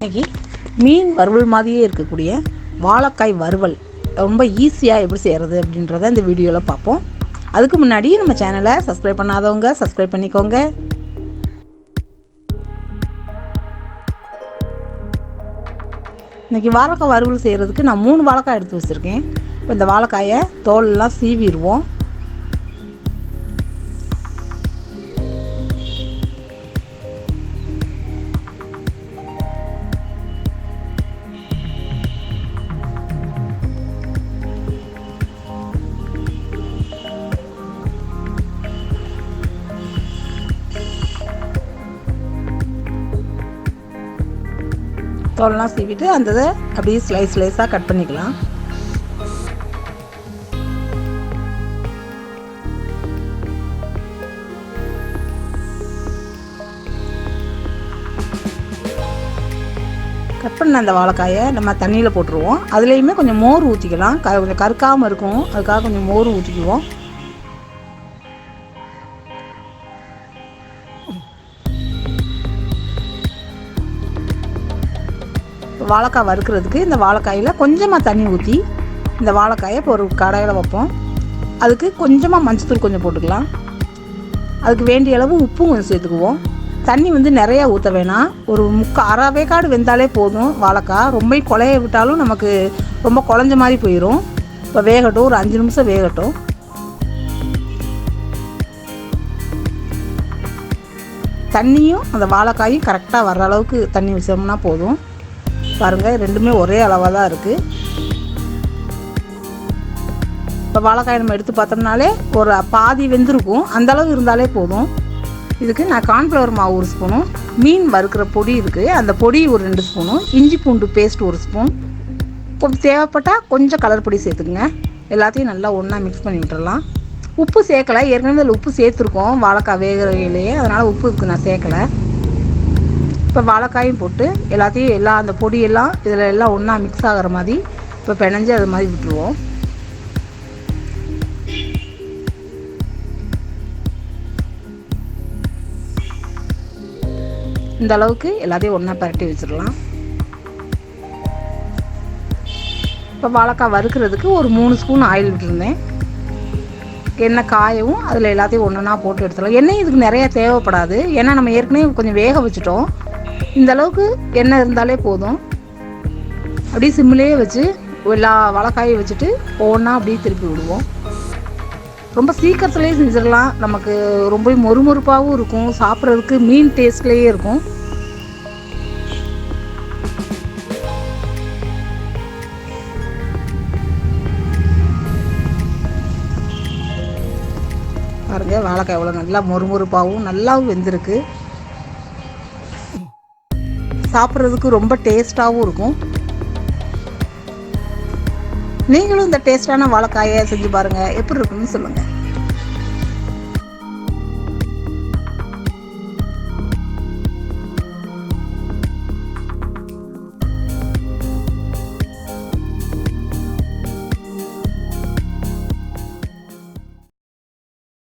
இன்றைக்கி மீன் வறுவல் மாதிரியே இருக்கக்கூடிய வாழைக்காய் வறுவல் ரொம்ப ஈஸியாக எப்படி செய்கிறது அப்படின்றத இந்த வீடியோவில் பார்ப்போம். அதுக்கு முன்னாடி நம்ம சேனலை சப்ஸ்கிரைப் பண்ணாதவங்க சப்ஸ்கிரைப் பண்ணிக்கோங்க. இன்றைக்கி வாழைக்காய் வறுவல் செய்கிறதுக்கு நான் 3 வாழைக்காய் எடுத்து வச்சுருக்கேன். இப்போ இந்த வாழைக்காயை தோலெல்லாம் சீவிடுவோம். தோலெல்லாம் சீவிட்டு அந்த இதை அப்படியே ஸ்லைஸாக கட் பண்ணிக்கலாம். கட் பண்ண அந்த வாழைக்காயை நம்ம தண்ணியில் போட்டுருவோம். அதுலேயுமே கொஞ்சம் மோர் ஊற்றிக்கலாம். கொஞ்சம் கருக்காமல் இருக்கும், அதுக்காக கொஞ்சம் மோர் ஊற்றிக்குவோம். வாழைக்காய் வறுக்கிறதுக்கு இந்த வாழைக்காயில் கொஞ்சமாக தண்ணி ஊற்றி இந்த வாழைக்காயை இப்போ ஒரு கடாயில் வைப்போம். அதுக்கு கொஞ்சமாக மஞ்சத்தூள் கொஞ்சம் போட்டுக்கலாம். அதுக்கு வேண்டிய அளவு உப்பும் கொஞ்சம் சேர்த்துக்குவோம். தண்ணி நிறையா ஊற்ற வேணாம். ஒரு அரை வேக்காடு வெந்தாலே போதும். வாழைக்காய் ரொம்ப குழைய விட்டாலும் நமக்கு ரொம்ப குழஞ்ச மாதிரி போயிடும். இப்போ வேகட்டும், ஒரு 5 நிமிஷம் வேகட்டும். தண்ணியும் அந்த வாழைக்காயும் கரெக்டாக வர்ற அளவுக்கு தண்ணி வச்சோம்னா போதும். பாருங்கள், ரெண்டுமே ஒரே அளவாக தான் இருக்குது. இப்போ வாழைக்காய் நம்ம எடுத்து பார்த்தோம்னாலே ஒரு பாதி வெந்திருக்கும். அந்தளவு இருந்தாலே போதும். இதுக்கு நான் கார்ன்ஃப்ளவர் மாவு 1 ஸ்பூனும், மீன் வறுக்கிற பொடி இருக்குது அந்த பொடி ஒரு 2 ஸ்பூனும், இஞ்சி பூண்டு பேஸ்ட் 1 ஸ்பூன், கொஞ்சம் தேவைப்பட்டால் கொஞ்சம் கலர் பொடி சேர்த்துக்குங்க. எல்லாத்தையும் நல்லா ஒன்றா மிக்ஸ் பண்ணி விட்டுடலாம். உப்பு சேர்க்கலை, ஏற்கனவே அதில் உப்பு சேர்த்துருக்கோம் வாழைக்காய் வேகிறவையிலேயே, அதனால் உப்பு இதுக்கு நான் சேர்க்கலை. இப்போ வாழைக்காயும் போட்டு எல்லாத்தையும் அந்த பொடியெல்லாம் இதில் எல்லாம் ஒன்றா மிக்ஸ் ஆகிற மாதிரி இப்போ பிணைஞ்சு அது மாதிரி விட்டுருவோம். இந்த அளவுக்கு எல்லாத்தையும் ஒன்றா பரட்டி வச்சிடலாம். இப்போ வாழைக்காய் வறுக்கிறதுக்கு ஒரு 3 ஸ்பூன் ஆயில் விட்டுருந்தேன். எண்ணெய் காயவும் அதில் எல்லாத்தையும் ஒன்றா போட்டு எடுத்துடலாம். எண்ணெய் இதுக்கு நிறையா தேவைப்படாது, ஏன்னா நம்ம ஏற்கனவே கொஞ்சம் வேக வச்சுட்டோம். இந்த அளவுக்கு எண்ணெய் இருந்தாலே போதும். அப்படியே சிம்மிலேயே வச்சு எல்லா வாழைக்காயை வச்சுட்டு ஒவ்வொன்றா அப்படியே திருப்பி விடுவோம். ரொம்ப சீக்கிரத்துலேயே செஞ்சிடலாம். நமக்கு ரொம்ப மொறுமொறுப்பாகவும் இருக்கும், சாப்பிட்றதுக்கு மீன் டேஸ்ட்லேயே இருக்கும். பாருங்க, வாழைக்காய் எவ்வளோ நல்லா மொறுமொறுப்பாகவும் நல்லாவும் வெந்திருக்கு. சாப்பிட்றதுக்கு ரொம்ப டேஸ்ட்டாகவும் இருக்கும். நீங்களும் இந்த டேஸ்டான வாழைக்காயை செஞ்சு பாருங்கள், எப்படி இருக்குன்னு சொல்லுங்கள்.